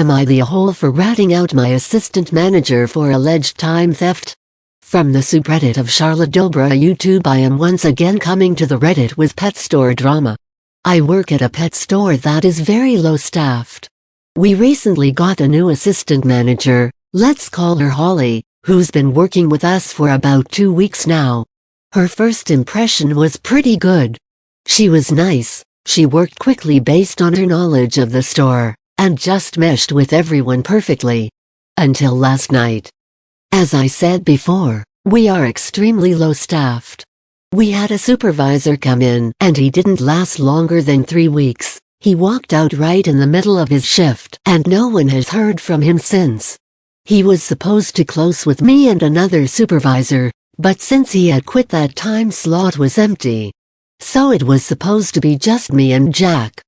Am I the a-hole for ratting out my assistant manager for alleged time theft? From the subreddit of Charlotte Dobre YouTube, I am once again coming to the Reddit with pet store drama. I work at a pet store that is very low staffed. We recently got a new assistant manager, let's call her Holly, who's been working with us for about 2 weeks now. Her first impression was pretty good. She was nice, she worked quickly based on her knowledge of the store, and just meshed with everyone perfectly. Until last night. As I said before, we are extremely low staffed. We had a supervisor come in, and he didn't last longer than 3 weeks. He walked out right in the middle of his shift, and no one has heard from him since. He was supposed to close with me and another supervisor, but since he had quit, that time slot was empty. So it was supposed to be just me and Jack.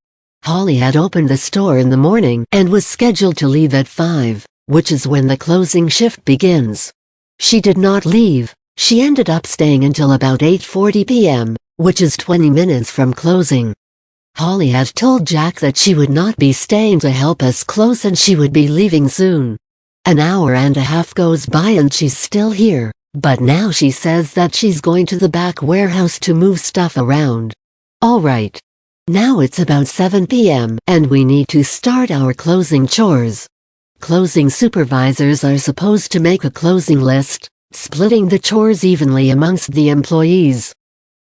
Holly had opened the store in the morning and was scheduled to leave at 5, which is when the closing shift begins. She did not leave. She ended up staying until about 8:40 p.m., which is 20 minutes from closing. Holly had told Jack that she would not be staying to help us close and she would be leaving soon. An hour and a half goes by and she's still here, but now she says that she's going to the back warehouse to move stuff around. Alright. Now it's about 7 p.m. and we need to start our closing chores. Closing supervisors are supposed to make a closing list, splitting the chores evenly amongst the employees.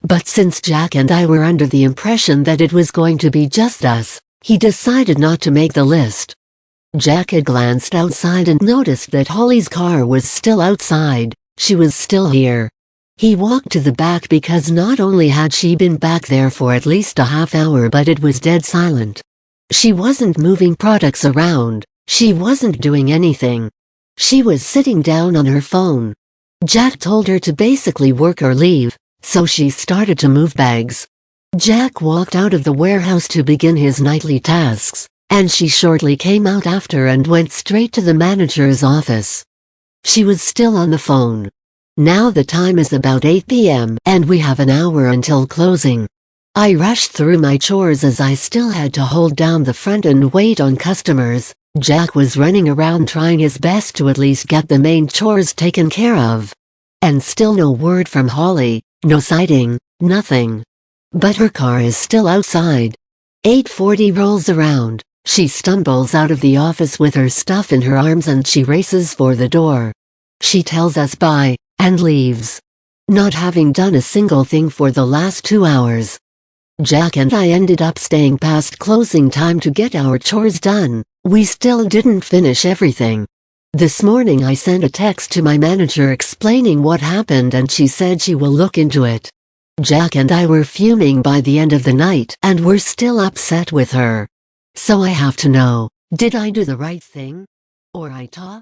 But since Jack and I were under the impression that it was going to be just us, he decided not to make the list. Jack had glanced outside and noticed that Holly's car was still outside. She was still here. He walked to the back because not only had she been back there for at least a half hour, but it was dead silent. She wasn't moving products around. She wasn't doing anything. She was sitting down on her phone. Jack told her to basically work or leave, so she started to move bags. Jack walked out of the warehouse to begin his nightly tasks, and she shortly came out after and went straight to the manager's office. She was still on the phone. Now the time is about 8 p.m. and we have an hour until closing. I rushed through my chores as I still had to hold down the front and wait on customers. Jack was running around trying his best to at least get the main chores taken care of. And still no word from Holly, no sighting, nothing. But her car is still outside. 8:40 rolls around. She stumbles out of the office with her stuff in her arms and she races for the door. She tells us bye, and leaves. Not having done a single thing for the last 2 hours. Jack and I ended up staying past closing time to get our chores done. We still didn't finish everything. This morning I sent a text to my manager explaining what happened and she said she will look into it. Jack and I were fuming by the end of the night and we're still upset with her. So I have to know, did I do the right thing? Or AITA?